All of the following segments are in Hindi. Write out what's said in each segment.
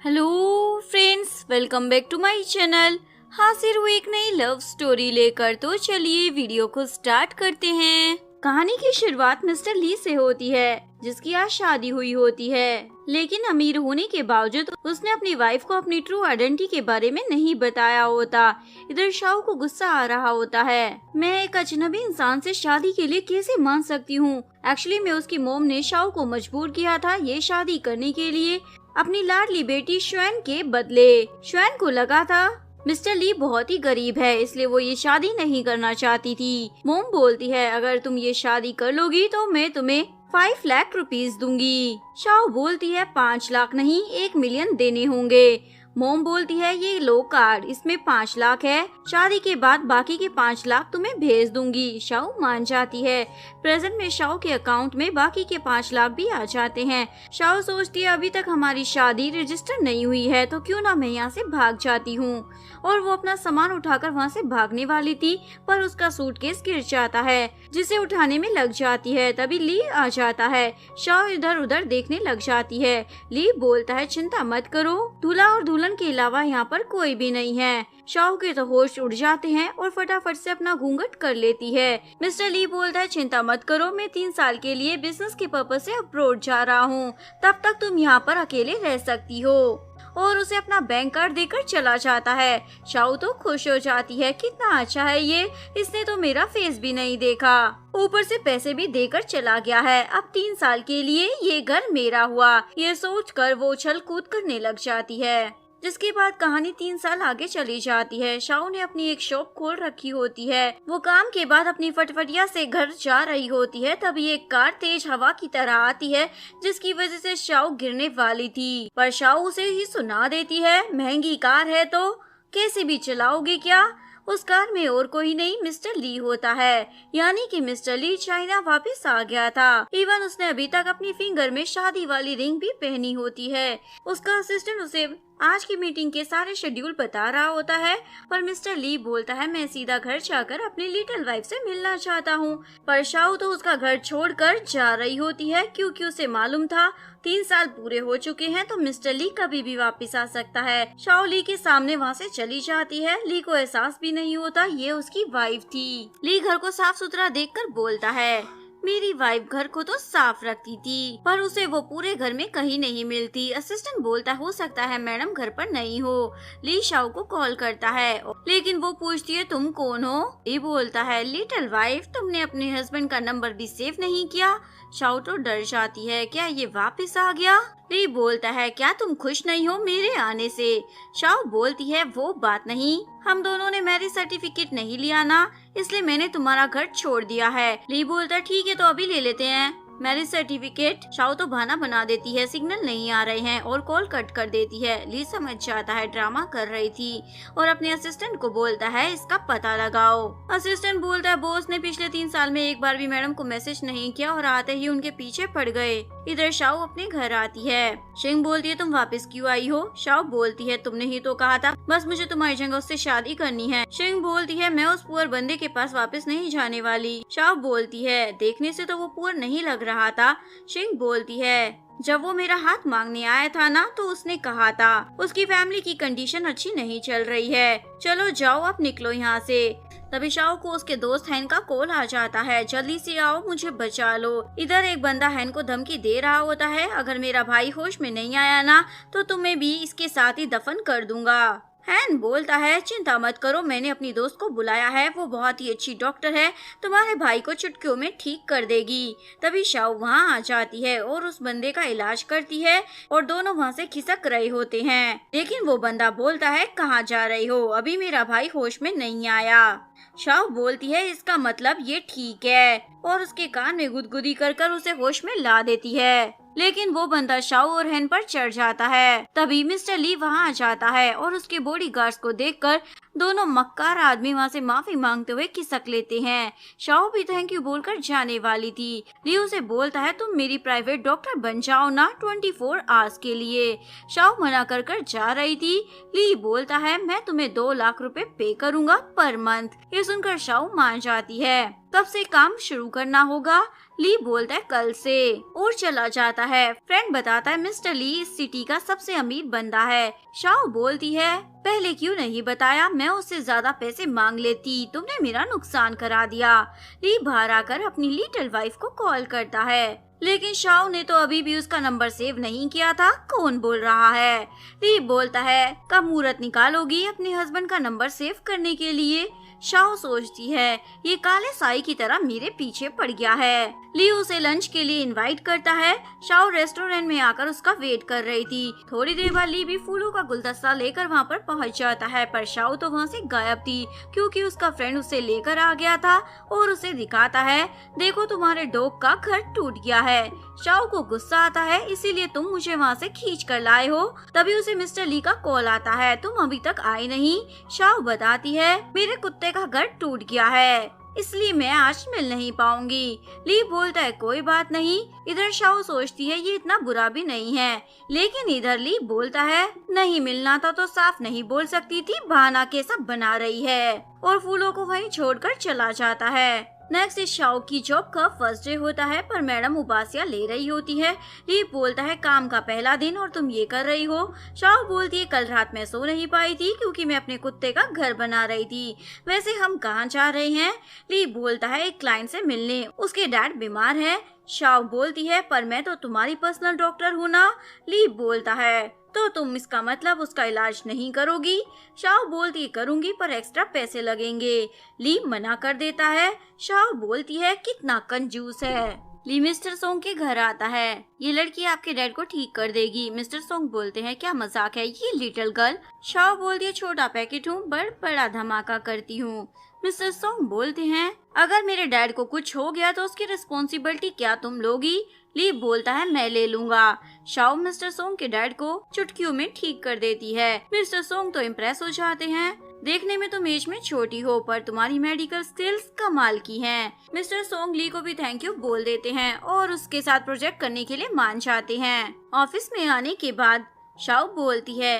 Hello friends, welcome back to my channel. हाजिर हूँ एक नई लव स्टोरी लेकर। तो चलिए वीडियो को स्टार्ट करते हैं। कहानी की शुरुआत मिस्टर ली से होती है, जिसकी आज शादी हुई होती है, लेकिन अमीर होने के बावजूद उसने अपनी वाइफ को अपनी ट्रू आइडेंटिटी के बारे में नहीं बताया होता। इधर शाओ को गुस्सा आ रहा होता है। मैं एक अजनबी इंसान से शादी के लिए कैसे मान सकती हूँ? एक्चुअली में उसकी मोम ने शाओ को मजबूर किया था ये शादी करने के लिए, अपनी लाडली बेटी श्वेन के बदले। श्वेन को लगा था मिस्टर ली बहुत ही गरीब है, इसलिए वो ये शादी नहीं करना चाहती थी। मोम बोलती है, अगर तुम ये शादी कर लोगी तो मैं तुम्हें 5 लाख रुपीस दूंगी। शाओ बोलती है 5 लाख नहीं, 1 मिलियन देने होंगे। मोम बोलती है, ये लो कार्ड, इसमें 5 लाख है, शादी के बाद बाकी के 5 लाख तुम्हें भेज दूंगी। शाओ मान जाती है। प्रेजेंट में शाओ के अकाउंट में बाकी के 5 लाख भी आ जाते हैं। शाओ सोचती है, अभी तक हमारी शादी रजिस्टर नहीं हुई है, तो क्यों ना मैं यहाँ से भाग जाती हूँ। और वो अपना सामान उठाकर वहाँ से भागने वाली थी, पर उसका सूटकेस गिर जाता है, जिसे उठाने में लग जाती है। तभी ली आ जाता है। शाओ इधर उधर देखने लग जाती है। ली बोलता है, चिंता मत करो, दूल्हा और दुल्हन के अलावा यहाँ पर कोई भी नहीं है। शाओ के तो होश उड़ जाते हैं और फटाफट से अपना घूंघट कर लेती है। मिस्टर ली बोलता है, चिंता मत करो, मैं 3 साल के लिए बिजनेस के पर्पज से अब्रॉड जा रहा हूँ, तब तक तुम यहाँ पर अकेले रह सकती हो। और उसे अपना बैंक कार्ड देकर चला जाता है। शाओ तो खुश हो जाती है, कितना अच्छा है ये, इसने तो मेरा फेस भी नहीं देखा, ऊपर से पैसे भी देकर चला गया है। अब 3 साल के लिए ये घर मेरा हुआ, ये सोचकर वो उछल कूद करने लग जाती है। जिसके बाद कहानी 3 साल आगे चली जाती है। शाओ ने अपनी एक शॉप खोल रखी होती है। वो काम के बाद अपनी फटफटिया से घर जा रही होती है, तभी एक कार तेज हवा की तरह आती है, जिसकी वजह से शाओ गिरने वाली थी, पर शाओ उसे ही सुना देती है, महंगी कार है तो कैसे भी चलाओगे क्या? उस कार में और कोई नहीं मिस्टर ली होता है, यानी कि मिस्टर ली चाइना वापस आ गया था। इवन उसने अभी तक अपनी फिंगर में शादी वाली रिंग भी पहनी होती है। उसका असिस्टेंट उसे आज की मीटिंग के सारे शेड्यूल बता रहा होता है, पर मिस्टर ली बोलता है, मैं सीधा घर जाकर अपनी लिटिल वाइफ से मिलना चाहता हूँ। पर शाओ तो उसका घर छोड़कर जा रही होती है, क्योंकि उसे मालूम था 3 साल पूरे हो चुके हैं तो मिस्टर ली कभी भी वापस आ सकता है। शाओ ली के सामने वहाँ से चली जाती है। ली को एहसास भी नहीं होता ये उसकी वाइफ थी। ली घर को साफ सुथरा देखकर बोलता है, मेरी वाइफ घर को तो साफ रखती थी, पर उसे वो पूरे घर में कहीं नहीं मिलती। असिस्टेंट बोलता, हो सकता है मैडम घर पर नहीं हो। ली शाओ को कॉल करता है, लेकिन वो पूछती है, तुम कौन हो? ली बोलता है, लिटिल वाइफ, तुमने अपने हस्बैंड का नंबर भी सेव नहीं किया। शाओ तो डर जाती है, क्या ये वापस आ गया? ली बोलता है, क्या तुम खुश नहीं हो मेरे आने से? शाओ बोलती है, वो बात नहीं, हम दोनों ने मैरिज सर्टिफिकेट नहीं लिया ना, इसलिए मैंने तुम्हारा घर छोड़ दिया है। ली बोलता है, ठीक है तो अभी ले लेते हैं मैरिज सर्टिफिकेट। शाओ तो बहाना बना देती है, सिग्नल नहीं आ रहे हैं, और कॉल कट कर देती है। ली समझ जाता है ड्रामा कर रही थी, और अपने असिस्टेंट को बोलता है, इसका पता लगाओ। असिस्टेंट बोलता है, बॉस ने पिछले 3 साल में एक बार भी मैडम को मैसेज नहीं किया और आते ही उनके पीछे पड़ गए। इधर शाओ अपने घर आती है। शिंग बोलती है, तुम वापस क्यों आई हो? शाओ बोलती है, तुमने ही तो कहा था बस मुझे तुम्हारी जगह उससे शादी करनी है। शिंग बोलती है, मैं उस पुअर बंदे के पास वापस नहीं जाने वाली। शाओ बोलती है, देखने से तो वो पुअर नहीं लग रहा था। शिंग बोलती है, जब वो मेरा हाथ मांगने आया था ना, तो उसने कहा था उसकी फैमिली की कंडीशन अच्छी नहीं चल रही है, चलो जाओ अब निकलो यहाँ से। तभी शाओ को उसके दोस्त हैन का कॉल आ जाता है, जल्दी से आओ मुझे बचा लो। इधर एक बंदा हैन को धमकी दे रहा होता है, अगर मेरा भाई होश में नहीं आया ना तो तुम्हें भी इसके साथ ही दफन कर दूंगा। हैन बोलता है, चिंता मत करो, मैंने अपनी दोस्त को बुलाया है, वो बहुत ही अच्छी डॉक्टर है, तुम्हारे भाई को चुटकियों में ठीक कर देगी। तभी शाओ वहाँ आ जाती है और उस बंदे का इलाज करती है, और दोनों वहाँ से खिसक रहे होते हैं। लेकिन वो बंदा बोलता है, कहाँ जा रही हो, अभी मेरा भाई होश में नहीं आया। शाओ बोलती है, इसका मतलब ये ठीक है, और उसके कान में गुदगुदी कर उसे होश में ला देती है। लेकिन वो बंदा शाओ और हैन पर चढ़ जाता है। तभी मिस्टर ली वहाँ आ जाता है और उसके बॉडीगार्ड्स को देखकर दोनों मक्कार आदमी वहाँ से माफी मांगते हुए खिसक लेते हैं। शाओ भी थैंक यू बोलकर जाने वाली थी। ली उसे बोलता है तुम मेरी प्राइवेट डॉक्टर बन जाओ ना 24 आवर्स के लिए। शाओ मना कर जा रही थी। ली बोलता है मैं तुम्हें 2 लाख रुपए पे करूँगा पर मंथ। ये सुनकर शाओ मान जाती है। कब से काम शुरू करना होगा? ली बोलता है कल से, और चला जाता है। फ्रेंड बताता है मिस्टर ली इस सिटी का सबसे अमीर बंदा है। शाओ बोलती है पहले क्यों नहीं बताया, मैं उससे ज्यादा पैसे मांग लेती, तुमने मेरा नुकसान करा दिया। ली बाहर आकर अपनी लिटिल वाइफ को कॉल करता है, लेकिन शाओ ने तो अभी भी उसका नंबर सेव नहीं किया था। कौन बोल रहा है? ली बोलता है कब मुहूर्त निकालोगी अपने हस्बैंड का नंबर सेव करने के लिए? शाओ सोचती है ये काले साई की तरह मेरे पीछे पड़ गया है। ली उसे लंच के लिए इनवाइट करता है। शाओ रेस्टोरेंट में आकर उसका वेट कर रही थी। थोड़ी देर बाद ली भी फूलों का गुलदस्ता लेकर वहाँ पर पहुँच जाता है, पर शाओ तो वहाँ से गायब थी क्योंकि उसका फ्रेंड उसे लेकर आ गया था और उसे दिखाता है देखो तुम्हारे डॉग का घर टूट गया है। शाओ को गुस्सा आता है इसीलिए तुम मुझे वहाँ से खींच कर लाए हो। तभी उसे मिस्टर ली का कॉल आता है, तुम अभी तक आए नहीं। शाओ बताती है मेरे कुत्ते का घर टूट गया है इसलिए मैं आज मिल नहीं पाऊंगी। ली बोलता है कोई बात नहीं। इधर शाओ सोचती है ये इतना बुरा भी नहीं है, लेकिन इधर ली बोलता है नहीं मिलना था तो साफ नहीं बोल सकती थी, बहाना कैसा बना रही है, और फूलों को वहीं छोड़कर चला जाता है। नेक्स्ट इस शाओ की जॉब का फर्स्ट डे होता है, पर मैडम उबासियाँ ले रही होती है। ली बोलता है काम का पहला दिन और तुम ये कर रही हो। शाओ बोलती है कल रात मैं सो नहीं पाई थी क्योंकि मैं अपने कुत्ते का घर बना रही थी। वैसे हम कहाँ जा रहे हैं? ली बोलता है एक क्लाइंट से मिलने, उसके डैड बीमार है। शाओ बोलती है पर मैं तो तुम्हारी पर्सनल डॉक्टर हूँ ना। ली बोलता है तो तुम इसका मतलब उसका इलाज नहीं करोगी? शाओ बोलती है करूंगी पर एक्स्ट्रा पैसे लगेंगे। ली मना कर देता है। शाओ बोलती है कितना कंजूस है। ली मिस्टर सोंग के घर आता है, ये लड़की आपके डैड को ठीक कर देगी। मिस्टर सोंग बोलते हैं क्या मजाक है ये लिटिल गर्ल। शाओ बोलती है छोटा पैकेट हूँ बड़ा धमाका करती हूँ। मिस्टर सोंग बोलते हैं अगर मेरे डैड को कुछ हो गया तो उसकी रिस्पॉन्सिबिलिटी क्या तुम लोगी? ली बोलता है मैं ले लूंगा। शाओ मिस्टर सोंग के डैड को चुटकियों में ठीक कर देती है। मिस्टर सोंग तो इम्प्रेस हो जाते हैं, देखने में तुम एज में छोटी हो पर तुम्हारी मेडिकल स्किल्स कमाल की हैं। मिस्टर सोंग ली को भी थैंक यू बोल देते हैं और उसके साथ प्रोजेक्ट करने के लिए मान जाते हैं। ऑफिस में आने के बाद शाओ बोलती है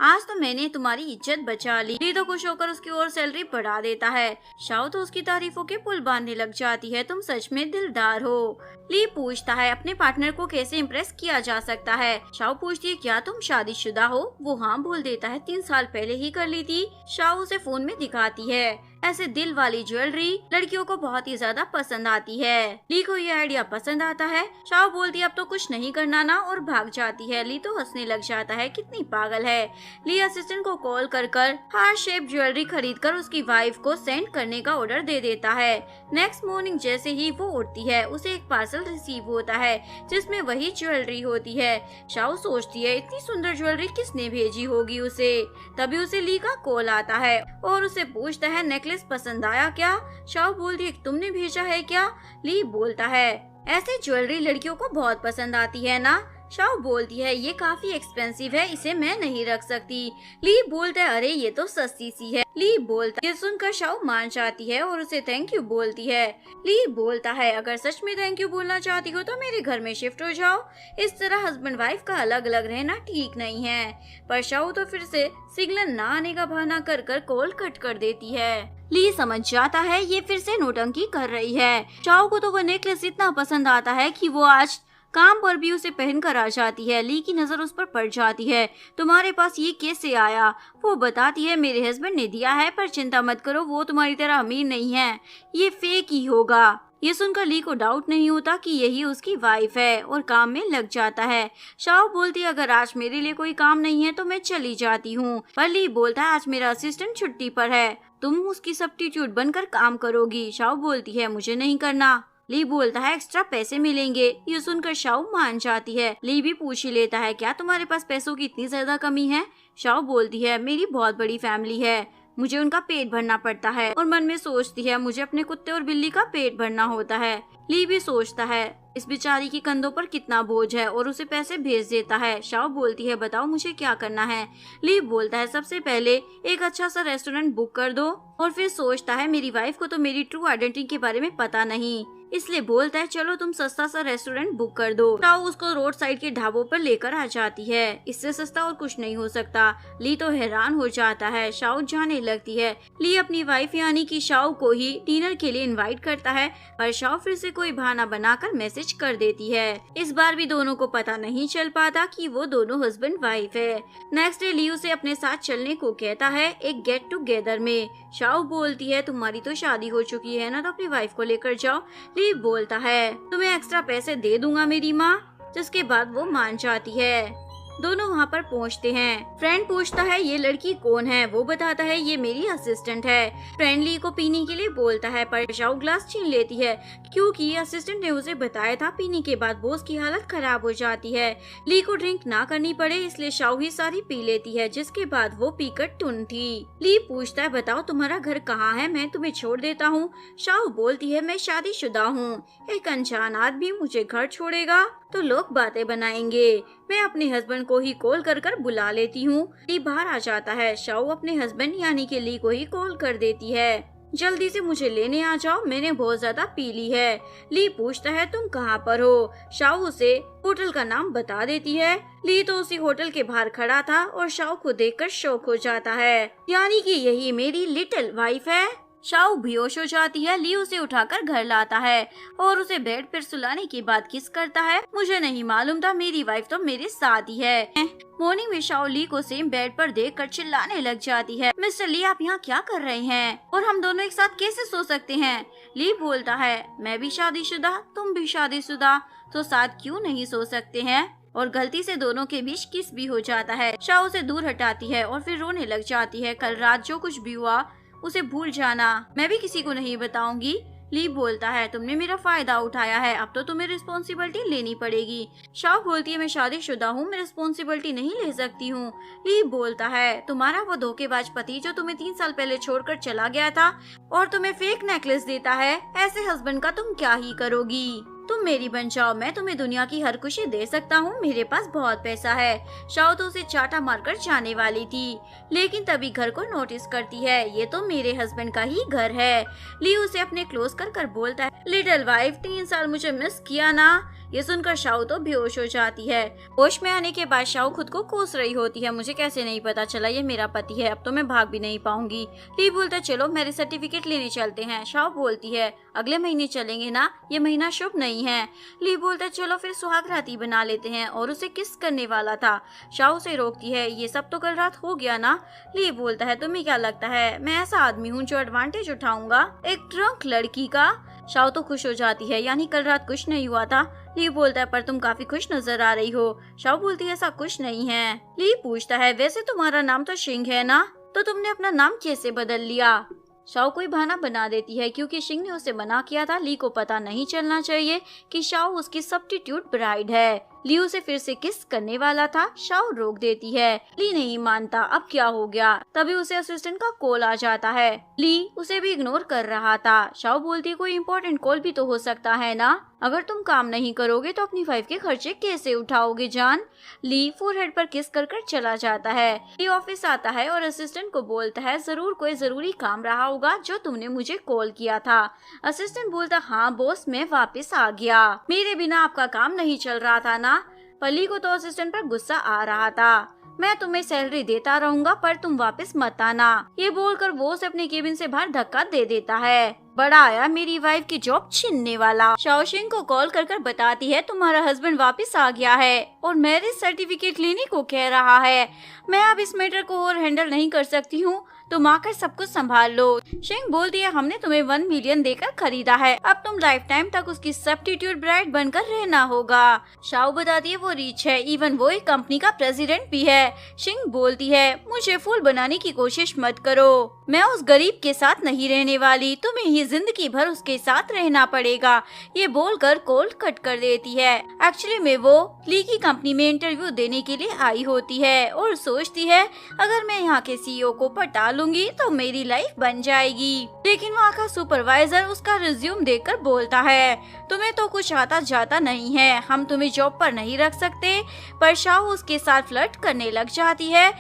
आज तो मैंने तुम्हारी इज्जत बचा ली। ली तो खुश होकर उसकी और सैलरी बढ़ा देता है। शाओ तो उसकी तारीफों के पुल बांधने लग जाती है, तुम सच में दिलदार हो। ली पूछता है अपने पार्टनर को कैसे इम्प्रेस किया जा सकता है। शाओ पूछती है क्या तुम शादीशुदा हो? वो हाँ बोल देता है 3 साल पहले ही कर ली थी। शाओ उसे फोन में दिखाती है। ऐसे दिल वाली ज्वेलरी लड़कियों को बहुत ही ज्यादा पसंद आती है। ली को ये आइडिया पसंद आता है। शाओ बोलती है अब तो कुछ नहीं करना ना, और भाग जाती है। ली तो हंसने लग जाता है कितनी पागल है। ली असिस्टेंट को कॉल कर हार्ट शेप ज्वेलरी खरीद कर उसकी वाइफ को सेंड करने का ऑर्डर दे देता है। नेक्स्ट मॉर्निंग जैसे ही वो उठती है उसे एक पार्सल रिसीव होता है जिसमें वही ज्वेलरी होती है। शाओ सोचती है इतनी सुंदर ज्वेलरी किसने भेजी होगी उसे। तभी उसे ली का कॉल आता है और उसे पूछता है नेकलेस पसंद आया क्या? शाओ बोलती है तुमने भेजा है क्या? ली बोलता है ऐसे ज्वेलरी लड़कियों को बहुत पसंद आती है ना। शाओ बोलती है ये काफी एक्सपेंसिव है, इसे मैं नहीं रख सकती। ली बोलता है अरे ये तो सस्ती सी है। ली बोलता है ये सुनकर शाओ मान जाती है और उसे थैंक यू बोलती है। ली बोलता है अगर सच में थैंक यू बोलना चाहती हो तो मेरे घर में शिफ्ट हो जाओ, इस तरह हस्बैंड वाइफ का अलग अलग रहना ठीक नहीं है। पर शाओ तो फिर से सिग्नल न आने का बहाना कर कॉल कट कर देती है। ली समझ जाता है ये फिर से नौटंकी कर रही है। शाओ को तो वो नेकलेस इतना पसंद आता है कि वो आज काम पर भी उसे पहन कर आ जाती है। ली की नजर उस पर पड़ जाती है। तुम्हारे पास ये कैसे आया? वो बताती है मेरे हस्बैंड ने दिया है, पर चिंता मत करो वो तुम्हारी तरह अमीर नहीं है, ये फेक ही होगा। ये सुनकर ली को डाउट नहीं होता कि यही उसकी वाइफ है और काम में लग जाता है। शाओ बोलती है अगर आज मेरे लिए कोई काम नहीं है तो मैं चली जाती हूँ। पर ली बोलता है आज मेरा असिस्टेंट छुट्टी पर है, तुम उसकी सब्स्टिट्यूट बनकर काम करोगी। शाओ बोलती है मुझे नहीं करना। ली बोलता है एक्स्ट्रा पैसे मिलेंगे। ये सुनकर शाओ मान जाती है। ली भी पूछ ही लेता है क्या तुम्हारे पास पैसों की इतनी ज्यादा कमी है? शाओ बोलती है मेरी बहुत बड़ी फैमिली है, मुझे उनका पेट भरना पड़ता है, और मन में सोचती है मुझे अपने कुत्ते और बिल्ली का पेट भरना होता है। ली भी सोचता है इस बेचारी के कंधों पर कितना बोझ है और उसे पैसे भेज देता है। शाओ बोलती है बताओ मुझे क्या करना है। ली बोलता है सबसे पहले एक अच्छा सा रेस्टोरेंट बुक कर दो, और फिर सोचता है मेरी वाइफ को तो मेरी ट्रू आइडेंटिटी के बारे में पता नहीं, इसलिए बोलता है चलो तुम सस्ता सा रेस्टोरेंट बुक कर दो। शाओ उसको रोड साइड के ढाबों पर लेकर आ जाती है, इससे सस्ता और कुछ नहीं हो सकता। ली तो हैरान हो जाता है। शाओ जाने लगती है। ली अपनी वाइफ यानी कि शाओ को ही डिनर के लिए इनवाइट करता है, पर शाओ फिर से कोई बहाना बनाकर मैसेज कर देती है। इस बार भी दोनों को पता नहीं चल पाता कि वो दोनों हस्बैंड वाइफ है। नेक्स्ट डे ली उसे अपने साथ चलने को कहता है एक गेट टुगेदर में। शाओ बोलती है तुम्हारी तो शादी हो चुकी है ना, तो अपनी वाइफ को लेकर जाओ। ली बोलता है तुम्हें एक्स्ट्रा पैसे दे दूंगा मेरी माँ, जिसके बाद वो मान जाती है। दोनों वहाँ पर पहुँचते हैं। फ्रेंड पूछता है ये लड़की कौन है, वो बताता है ये मेरी असिस्टेंट है। फ्रेंड ली को पीने के लिए बोलता है, पर शाओ ग्लास छीन लेती है क्योंकि असिस्टेंट ने उसे बताया था पीने के बाद बॉस की हालत खराब हो जाती है। ली को ड्रिंक ना करनी पड़े इसलिए शाओ ही सारी पी लेती है, जिसके बाद वो पीकर टुन थी। ली पूछता है बताओ तुम्हारा घर कहाँ है, मैं तुम्हें छोड़ देता हूँ। शाओ बोलती है मैं शादीशुदा हूँ, एक अनजान आदमी मुझे घर छोड़ेगा तो लोग बातें बनाएंगे, मैं अपने हस्बैंड को ही कॉल कर बुला लेती हूँ। ली बाहर आ जाता है। शाओ अपने हस्बैंड यानी कि ली को ही कॉल कर देती है जल्दी से मुझे लेने आ जाओ, मैंने बहुत ज्यादा पी ली है। ली पूछता है तुम कहाँ पर हो। शाओ उसे होटल का नाम बता देती है। ली तो उसी होटल के बाहर खड़ा था और शाओ को देखकर शॉक हो जाता है, यानी कि यही मेरी लिटिल वाइफ है। शाओ बेहोश हो जाती है। ली उसे उठाकर घर लाता है और उसे बेड पर सुलाने के बाद किस करता है। मुझे नहीं मालूम था, मेरी वाइफ तो मेरे साथ ही है। मॉर्निंग में शाओ ली को सेम बेड पर देखकर चिल्लाने लग जाती है मिस्टर ली आप यहाँ क्या कर रहे हैं और हम दोनों एक साथ कैसे सो सकते हैं। ली बोलता है मैं भी शादीशुदा, तुम भी शादीशुदा, तो साथ क्यों नहीं सो सकते हैं, और गलती से दोनों के बीच किस भी हो जाता है। शाओ उसे दूर हटाती है और फिर रोने लग जाती है। कल रात जो कुछ भी हुआ उसे भूल जाना, मैं भी किसी को नहीं बताऊंगी। ली बोलता है तुमने मेरा फायदा उठाया है, अब तो तुम्हें रिस्पॉन्सिबिलिटी लेनी पड़ेगी। शाओ बोलती है मैं शादीशुदा हूँ, मैं रिस्पॉन्सिबिलिटी नहीं ले सकती हूँ। ली बोलता है तुम्हारा वो धोखेबाज पति जो तुम्हें 3 साल पहले छोड़कर चला गया था और तुम्हें फेक नेकलेस देता है, ऐसे हस्बैंड का तुम क्या ही करोगी। तुम मेरी बन जाओ, मैं तुम्हें दुनिया की हर खुशी दे सकता हूँ, मेरे पास बहुत पैसा है। शाओ तो उसे चाटा मारकर जाने वाली थी, लेकिन तभी घर को नोटिस करती है, ये तो मेरे हस्बैंड का ही घर है। ली उसे अपने क्लोज कर बोलता है लिटिल वाइफ 3 साल मुझे मिस किया ना। ये सुनकर शाओ तो बेहोश हो जाती है। होश में आने के बाद शाओ खुद को कोस रही होती है, मुझे कैसे नहीं पता चला ये मेरा पति है, अब तो मैं भाग भी नहीं पाऊंगी। ली बोलता चलो मैरिज सर्टिफिकेट लेने चलते हैं। शाओ बोलती है अगले महीने चलेंगे ना, ये महीना शुभ नहीं है। ली बोलता चलो फिर सुहाग रात ही बना लेते हैं, और उसे किस करने वाला था। शाओ उसे रोकती है ये सब तो कल रात हो गया ना। ली बोलता है तुम्हें क्या लगता है मैं ऐसा आदमी हूँ जो एडवांटेज उठाऊंगा एक ड्रंक लड़की का। शाओ तो खुश हो जाती है, यानी कल रात कुछ नहीं हुआ था। ली बोलता है पर तुम काफी खुश नजर आ रही हो। शाओ बोलती है ऐसा कुछ नहीं है। ली पूछता है वैसे तुम्हारा नाम तो शिंग है ना, तो तुमने अपना नाम कैसे बदल लिया। शाओ कोई बहाना बना देती है क्योंकि शिंग ने उसे मना किया था। ली को पता नहीं चलना चाहिए कि शाओ उसकी सब्स्टिट्यूट ब्राइड है। ली उसे फिर से किस करने वाला था, शाओ रोक देती है। ली नहीं मानता, अब क्या हो गया। तभी उसे असिस्टेंट का कॉल आ जाता है। ली उसे भी इग्नोर कर रहा था। शाओ बोलती है कोई इम्पोर्टेंट कॉल भी तो हो सकता है ना, अगर तुम काम नहीं करोगे तो अपनी वाइफ के खर्चे कैसे उठाओगे जान। ली फोरहेड पर किस कर चला जाता है। ली ऑफिस आता है और असिस्टेंट को बोलता है जरूर कोई जरूरी काम रहा होगा जो तुमने मुझे कॉल किया था। असिस्टेंट बोलता हाँ बॉस मैं वापस आ गया, मेरे बिना आपका काम नहीं चल रहा था ना। पली को तो असिस्टेंट पर गुस्सा आ रहा था, मैं तुम्हें सैलरी देता रहूंगा पर तुम वापस मत आना। ये बोलकर वो उसे अपने केबिन से बाहर धक्का दे देता है। बड़ा आया मेरी वाइफ की जॉब छीनने वाला। शाओ शिंग को कॉल कर बताती है तुम्हारा हस्बैंड वापस आ गया है और मैरिज सर्टिफिकेट लेने को कह रहा है। मैं अब इस मैटर को और हैंडल नहीं कर सकती हूँ, तुम आकर सब कुछ संभाल लो। शिंग बोलती है हमने तुम्हें 1 मिलियन देकर खरीदा है, अब तुम लाइफ टाइम तक उसकी सब्स्टिट्यूट ब्राइड बनकर रहना होगा। शाओ बताती है वो रिच है, इवन वो एक कंपनी का प्रेसिडेंट भी है। शिंग बोलती है मुझे फूल बनाने की कोशिश मत करो, मैं उस गरीब के साथ नहीं रहने वाली, तुम्हें ही जिंदगी भर उसके साथ रहना पड़ेगा। ये बोलकर कॉल कट कर देती है। एक्चुअली में वो ली की कंपनी में इंटरव्यू देने के लिए आई होती है और सोचती है अगर मैं यहाँ के CEO को पटा लूंगी तो मेरी लाइफ बन जाएगी। लेकिन वहाँ का सुपरवाइजर उसका रिज्यूम देखकर बोलता है, तुम्हें तो कुछ आता जाता नहीं है, हम तुम्हें जॉब पर नहीं रख सकते। पर शाओ उसके साथ फ्लर्ट करने लग जाती है,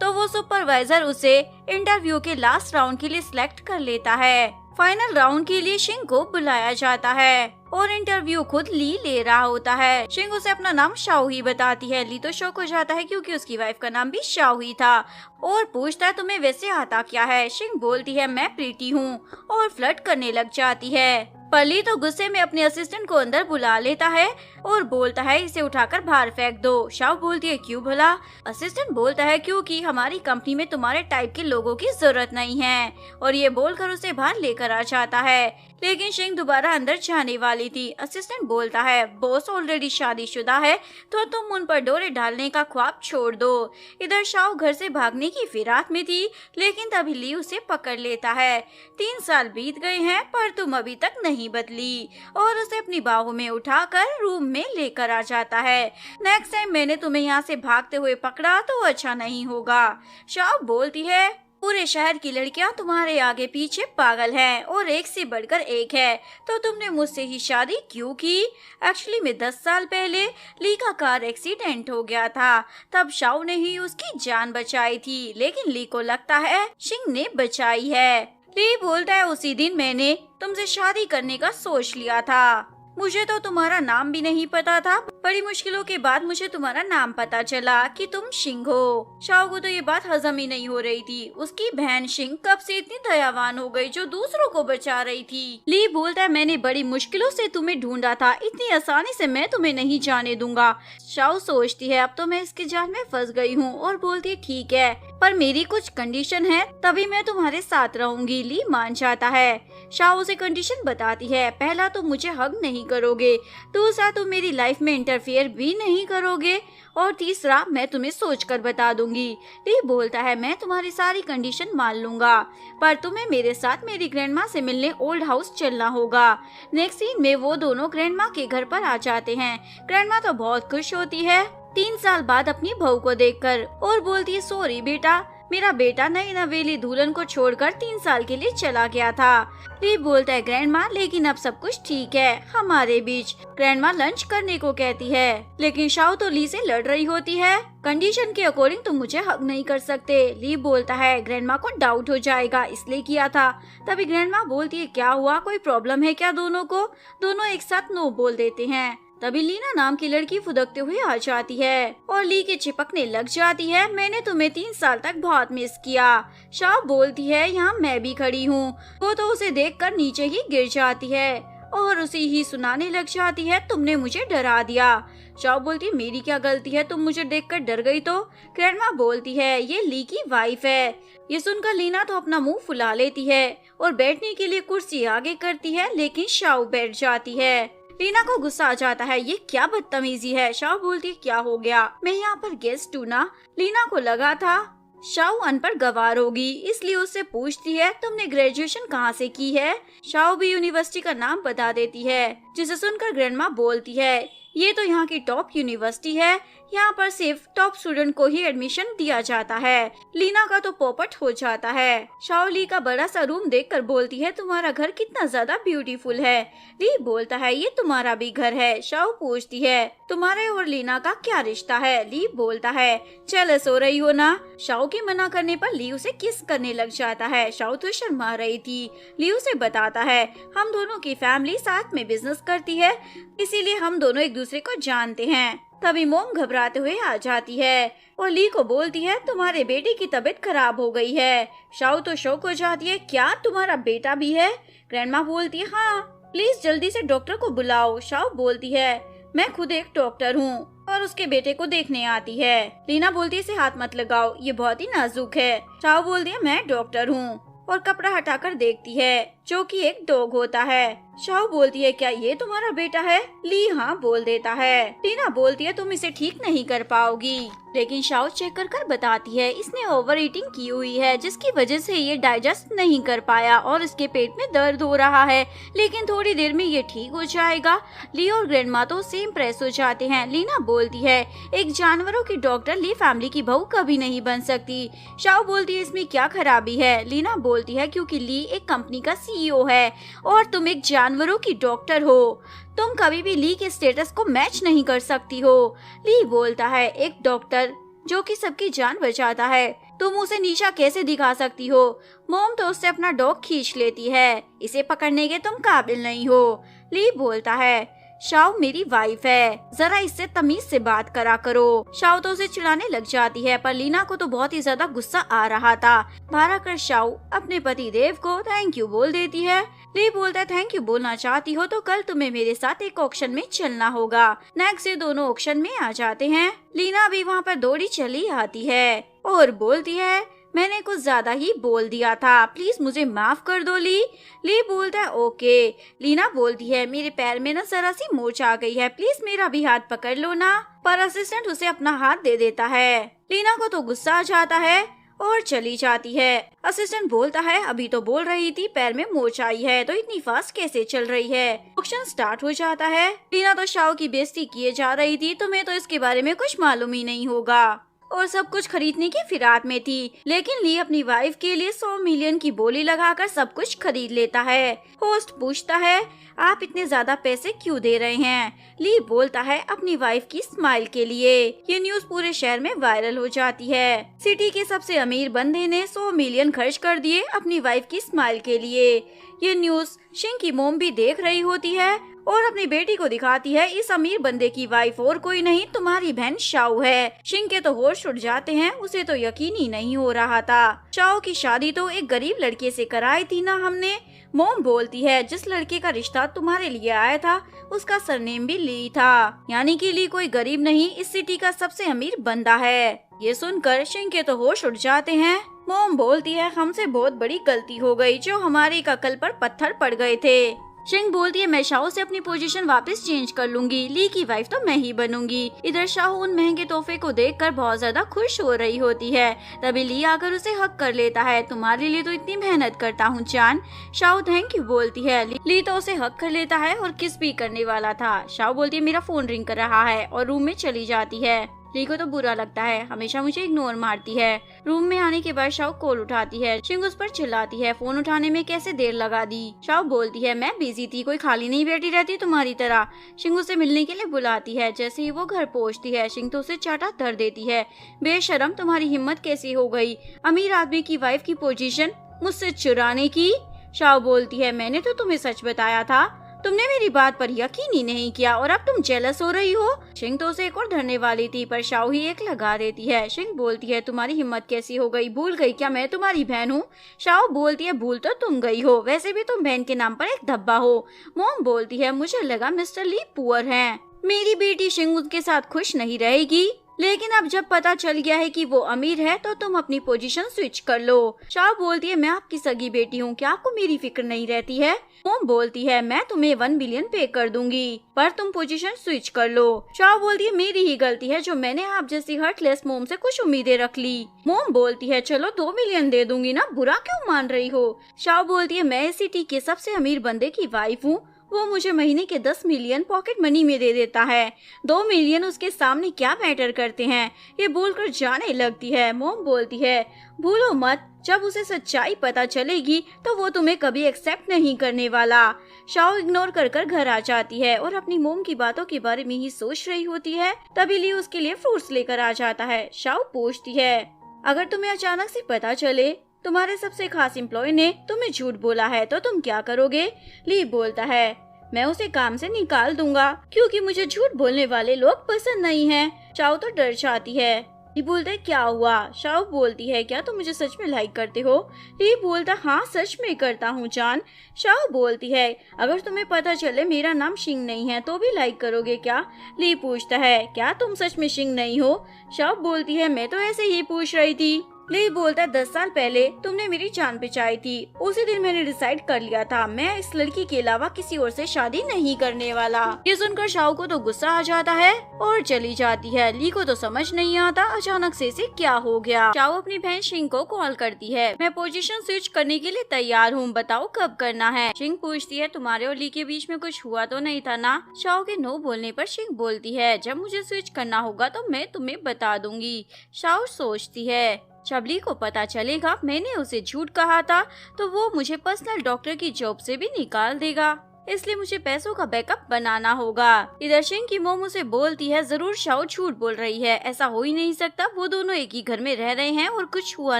तो वो सुपरवाइजर उसे इंटरव्यू के लास्ट राउंड के लिए सिलेक्ट कर लेता है। फाइनल राउंड के लिए शिंग को बुलाया जाता है और इंटरव्यू खुद ली ले रहा होता है। शिंग उसे अपना नाम शाओ ही बताती है। ली तो शॉक हो जाता है क्योंकि उसकी वाइफ का नाम भी शाओ ही था और पूछता है, तुम्हें वैसे आता क्या है? शिंग बोलती है, मैं प्रीति हूँ, और फ्लर्ट करने लग जाती है। पर ली तो गुस्से में अपने असिस्टेंट को अंदर बुला लेता है और बोलता है, इसे उठाकर बाहर फेंक दो। शाओ बोलती है, क्यों भला? असिस्टेंट बोलता है, क्योंकि हमारी कंपनी में तुम्हारे टाइप के लोगों की जरूरत नहीं है, और ये बोलकर उसे बाहर लेकर आ जाता है। लेकिन शिंग दोबारा अंदर जाने वाली थी। असिस्टेंट बोलता है, बॉस ऑलरेडी शादीशुदा है, तो तुम उन पर डोरे डालने का ख्वाब छोड़ दो। इधर शाओ घर से भागने की फिराक में थी, लेकिन तभी ली उसे पकड़ लेता है। 3 साल बीत गए हैं पर तुम अभी तक नहीं बदली, और उसे अपनी बाहों में उठाकर रूम में लेकर आ जाता है। नेक्स्ट टाइम मैंने तुम्हें यहाँ से भागते हुए पकड़ा तो अच्छा नहीं होगा। शाओ बोलती है, पूरे शहर की लड़कियां तुम्हारे आगे पीछे पागल हैं और एक से बढ़कर एक है, तो तुमने मुझसे ही शादी क्यों की? एक्चुअली में 10 साल पहले ली का कार एक्सीडेंट हो गया था, तब शाओ ने ही उसकी जान बचाई थी, लेकिन ली को लगता है शिंग ने बचाई है। ली बोलता है, उसी दिन मैंने तुमसे शादी करने का सोच लिया था। मुझे तो तुम्हारा नाम भी नहीं पता था, बड़ी मुश्किलों के बाद मुझे तुम्हारा नाम पता चला कि तुम शिंग हो। शाओ को तो ये बात हजम ही नहीं हो रही थी। उसकी बहन शिंग कब से इतनी दयावान हो गई जो दूसरों को बचा रही थी। ली बोलता है, मैंने बड़ी मुश्किलों से तुम्हें ढूंढा था, इतनी आसानी से मैं तुम्हें नहीं जाने दूंगा। शाओ सोचती है, अब तो मैं इसके जाल में फंस गई हूँ, और बोलती है, ठीक है, पर मेरी कुछ कंडीशन है, तभी मैं तुम्हारे साथ रहूंगी। ली मान जाता है। शाओ उसे कंडीशन बताती है, पहला तो मुझे हग नहीं करोगे, दूसरा तुम मेरी लाइफ में इंटरफेयर भी नहीं करोगे, और तीसरा मैं तुम्हें सोचकर बता दूंगी। ली बोलता है, मैं तुम्हारी सारी कंडीशन मान लूंगा, पर तुम्हें मेरे साथ मेरी ग्रैंडमा से मिलने ओल्ड हाउस चलना होगा। नेक्स्ट सीन में वो दोनों ग्रैंडमा के घर पर आ जाते हैं। ग्रैंडमा तो बहुत खुश होती है 3 साल बाद अपनी बहू को देखकर, और बोलती है, सॉरी बेटा, मेरा बेटा नई नवेली दुल्हन को छोड़कर 3 साल के लिए चला गया था। ली बोलता है, ग्रैंडमा, लेकिन अब सब कुछ ठीक है हमारे बीच। ग्रैंडमा लंच करने को कहती है, लेकिन शाओ तो ली से लड़ रही होती है। कंडीशन के अकॉर्डिंग तुम मुझे हक नहीं कर सकते। ली बोलता है, ग्रैंडमा को डाउट हो जाएगा इसलिए किया था। तभी ग्रैंडमा बोलती है, क्या हुआ, कोई प्रॉब्लम है क्या दोनों को? दोनों एक साथ नो बोल देते हैं। तभी लीना नाम की लड़की फुदकते हुए आ जाती है और ली के चिपकने लग जाती है, मैंने तुम्हें 3 साल तक बहुत मिस किया। शाओ बोलती है, यहाँ मैं भी खड़ी हूँ। वो तो उसे देखकर नीचे ही गिर जाती है और उसे ही सुनाने लग जाती है, तुमने मुझे डरा दिया। शाओ बोलती है, मेरी क्या गलती है, तुम मुझे देखकर डर गई तो? ग्रैंडमा बोलती है, ये ली की वाइफ है। ये सुनकर लीना तो अपना मुंह फुला लेती है और बैठने के लिए कुर्सी आगे करती है, लेकिन शाओ बैठ जाती है। लीना को गुस्सा आ जाता है, ये क्या बदतमीजी है। शाओ बोलती है, क्या हो गया, मैं यहाँ पर गेस्ट हूँ ना। लीना को लगा था शाओ अनपढ़ गवार होगी, इसलिए उससे पूछती है, तुमने ग्रेजुएशन कहाँ से की है? शाओ भी यूनिवर्सिटी का नाम बता देती है, जिसे सुनकर ग्रैंडमा बोलती है, ये तो यहाँ की टॉप यूनिवर्सिटी है, यहाँ पर सिर्फ टॉप स्टूडेंट को ही एडमिशन दिया जाता है। लीना का तो पोपट हो जाता है। शाओ ली का बड़ा सा रूम देखकर बोलती है, तुम्हारा घर कितना ज्यादा ब्यूटीफुल है। ली बोलता है, ये तुम्हारा भी घर है। शाओ पूछती है, तुम्हारे और लीना का क्या रिश्ता है? ली बोलता है, चल सो रही हो ना। शाओ के मना करने पर ली उसे किस करने लग जाता है। शाओ तो शर्मा रही थी। ली उसे बताता है, हम दोनों की फैमिली साथ में बिजनेस करती है, इसीलिए हम दोनों एक दूसरे को जानते हैं। तभी मोम घबराते हुए आ जाती है और ली को बोलती है, तुम्हारे बेटे की तबीयत खराब हो गई है। शाओ तो शौक हो जाती है, क्या तुम्हारा बेटा भी है? ग्रैंडमा बोलती है, हाँ, प्लीज जल्दी से डॉक्टर को बुलाओ। शाओ बोलती है, मैं खुद एक डॉक्टर हूँ और उसके बेटे को देखने आती है। लीना बोलती है, इसे हाथ मत लगाओ, ये बहुत ही नाजुक है। शाओ बोलती है, मैं डॉक्टर हूँ, और कपड़ा हटाकर देखती है, जो कि एक डॉग होता है। शाओ बोलती है क्या ये तुम्हारा बेटा है? ली हाँ बोल देता है। टीना बोलती है तुम इसे ठीक नहीं कर पाओगी, लेकिन शाओ चेक कर बताती है इसने ओवर ईटिंग की हुई है, जिसकी वजह से ये डाइजेस्ट नहीं कर पाया और इसके पेट में दर्द हो रहा है, लेकिन थोड़ी देर में ये ठीक हो जाएगा। ली और ग्रैंडमा तो सेम इम्प्रेस हो जाते हैं। लीना बोलती है एक जानवरों की डॉक्टर ली फैमिली की बहू कभी नहीं बन सकती। शाओ बोलती है इसमें क्या खराबी है? लीना बोलती है क्योंकि ली एक कंपनी का सीईओ है और तुम एक जानवरों की डॉक्टर हो, तुम कभी भी ली के स्टेटस को मैच नहीं कर सकती हो। ली बोलता है एक डॉक्टर जो कि सबकी जान बचाता है, तुम उसे नीचा कैसे दिखा सकती हो? मॉम तो उससे अपना डॉग खींच लेती है, इसे पकड़ने के तुम काबिल नहीं हो। ली बोलता है शाओ मेरी वाइफ है, जरा इससे तमीज से बात करा करो। शाओ तो उसे चिढ़ाने लग जाती है, पर लीना को तो बहुत ही ज्यादा गुस्सा आ रहा था। बाहर आकर शाओ अपने पति देव को थैंक यू बोल देती है। ली बोलता है थैंक यू बोलना चाहती हो तो कल तुम्हें मेरे साथ एक ऑक्शन में चलना होगा। नेक्स्ट डे दोनों ऑक्शन में आ जाते हैं। लीना भी वहाँ पर दौड़ी चली आती है और बोलती है मैंने कुछ ज्यादा ही बोल दिया था, प्लीज मुझे माफ कर दो ली। ली बोलता है ओके। लीना बोलती है मेरे पैर में ना जरा सी मोच आ गई है, प्लीज मेरा भी हाथ पकड़ लो ना, पर असिस्टेंट उसे अपना हाथ दे देता है। लीना को तो गुस्सा आ जाता है और चली जाती है। असिस्टेंट बोलता है अभी तो बोल रही थी पैर में मोच आई है, तो इतनी फास्ट कैसे चल रही है? ऑक्शन स्टार्ट हो जाता है। लीना तो शाओ की बेइज्जती किए जा रही थी, तुम्हें तो इसके बारे में कुछ मालूम ही नहीं होगा, और सब कुछ खरीदने की फिराक में थी, लेकिन ली अपनी वाइफ के लिए 100 मिलियन की बोली लगाकर सब कुछ खरीद लेता है। होस्ट पूछता है आप इतने ज्यादा पैसे क्यों दे रहे हैं? ली बोलता है अपनी वाइफ की स्माइल के लिए। ये न्यूज पूरे शहर में वायरल हो जाती है। सिटी के सबसे अमीर बंदे ने 100 मिलियन खर्च कर दिए अपनी वाइफ की स्माइल के लिए। ये न्यूज शिंग की मोम भी देख रही होती है और अपनी बेटी को दिखाती है इस अमीर बंदे की वाइफ और कोई नहीं तुम्हारी बहन शाओ है। शिंग के तो होश उड़ जाते हैं, उसे तो यकीन ही नहीं हो रहा था। शाओ की शादी तो एक गरीब लड़के से कराई थी ना हमने। मोम बोलती है जिस लड़के का रिश्ता तुम्हारे लिए आया था उसका सरनेम भी ली था, यानी कि ली कोई गरीब नहीं इस सिटी का सबसे अमीर बंदा है। ये सुनकर शिंग के तो होश उड़ जाते हैं। मोम बोलती है हमसे बहुत बड़ी गलती हो गई जो हमारे अकल पर पत्थर पड़ गए थे। शिंग बोलती है मैं शाओ से अपनी पोजीशन वापस चेंज कर लूंगी, ली की वाइफ तो मैं ही बनूंगी। इधर शाओ उन महंगे तोहफे को देखकर बहुत ज्यादा खुश हो रही होती है। तभी ली आकर उसे हक कर लेता है, तुम्हारे लिए तो इतनी मेहनत करता हूँ जान। शाओ थैंक यू बोलती है। ली तो उसे हक कर लेता है और किस भी करने वाला था। शाओ बोलती है मेरा फोन रिंग कर रहा है और रूम में चली जाती है। ली को तो बुरा लगता है, हमेशा मुझे इग्नोर मारती है। रूम में आने के बाद शाओ कॉल उठाती है। शिंग उस पर चिल्लाती है फोन उठाने में कैसे देर लगा दी। शाओ बोलती है मैं बिजी थी, कोई खाली नहीं बैठी रहती तुम्हारी तरह। शिंग उसे मिलने के लिए बुलाती है। जैसे ही वो घर पहुंचती है शिंग तो उसे चाटा धर देती है। बेशरम तुम्हारी हिम्मत कैसी हो गई अमीर आदमी की वाइफ की पोजीशन मुझसे चुराने की। शाओ बोलती है मैंने तो तुम्हें सच बताया था, तुमने मेरी बात पर यकीन ही नहीं किया और अब तुम जेलस हो रही हो। शिंग तो उसे एक और धरने वाली थी पर शाओ ही एक लगा देती है। शिंग बोलती है तुम्हारी हिम्मत कैसी हो गई, भूल गई क्या मैं तुम्हारी बहन हूँ? शाओ बोलती है भूल तो तुम गई हो, वैसे भी तुम बहन के नाम पर एक धब्बा हो। मोम बोलती है मुझे लगा मिस्टर ली पुअर हैं, मेरी बेटी शिंग उनके साथ खुश नहीं रहेगी, लेकिन अब जब पता चल गया है कि वो अमीर है तो तुम अपनी पोजीशन स्विच कर लो। शाओ बोलती है मैं आपकी सगी बेटी हूँ, क्या आपको मेरी फिक्र नहीं रहती है? मोम बोलती है मैं तुम्हें 1 बिलियन पे कर दूंगी पर तुम पोजीशन स्विच कर लो। शाओ बोलती है मेरी ही गलती है जो मैंने आप जैसी हर्टलेस मोम से कुछ उम्मीदें रख ली। मोम बोलती है चलो 2 मिलियन दे दूंगी ना, बुरा क्यों मान रही हो? शाओ बोलती है मैं इस सिटी के सबसे अमीर बंदे की वाइफ हूँ, वो मुझे महीने के 10 मिलियन पॉकेट मनी में दे देता है, 2 मिलियन उसके सामने क्या मैटर करते हैं। ये बोलकर जाने लगती है। मोम बोलती है भूलो मत, जब उसे सच्चाई पता चलेगी तो वो तुम्हें कभी एक्सेप्ट नहीं करने वाला। शाओ इग्नोर कर घर आ जाती है और अपनी मोम की बातों के बारे में ही सोच रही होती है। तभी ली उसके लिए फ्रूट्स लेकर आ जाता है। शाओ पूछती है अगर तुम्हें अचानक से पता चले तुम्हारे सबसे खास एम्प्लॉय ने तुम्हें झूठ बोला है तो तुम क्या करोगे? ली बोलता है मैं उसे काम से निकाल दूंगा क्योंकि मुझे झूठ बोलने वाले लोग पसंद नहीं हैं। शाओ तो डर जाती है। ली बोलता है क्या हुआ? शाओ बोलती है क्या तुम मुझे सच में लाइक करते हो? ली बोलता हाँ सच में करता हूँ जान। शाओ बोलती है अगर तुम्हें पता चले मेरा नाम शिंग नहीं है तो भी लाइक करोगे क्या? ली पूछता है क्या तुम सच में शिंग नहीं हो? शाओ बोलती है मैं तो ऐसे ही पूछ रही थी। ली बोलता है 10 साल पहले तुमने मेरी जान बचाई थी। उसी दिन मैंने डिसाइड कर लिया था मैं इस लड़की के अलावा किसी और से शादी नहीं करने वाला। ये सुनकर शाओ को तो गुस्सा आ जाता है और चली जाती है। ली को तो समझ नहीं आता अचानक से इसे क्या हो गया। शाओ अपनी बहन शिंग को कॉल करती है। मैं पोजीशन स्विच करने के लिए तैयार हूँ, बताओ कब करना है। शिंग पूछती है तुम्हारे और ली के बीच में कुछ हुआ तो नहीं था ना। शाओ के नो बोलने पर शिंग बोलती है जब मुझे स्विच करना होगा तो मैं तुम्हें बता दूंगी। शाओ सोचती है जब ली को पता चलेगा मैंने उसे झूठ कहा था तो वो मुझे पर्सनल डॉक्टर की जॉब से भी निकाल देगा, इसलिए मुझे पैसों का बैकअप बनाना होगा। इधर शिंग की मोम उसे बोलती है जरूर शाओ झूठ बोल रही है, ऐसा हो ही नहीं सकता, वो दोनों एक ही घर में रह रहे हैं और कुछ हुआ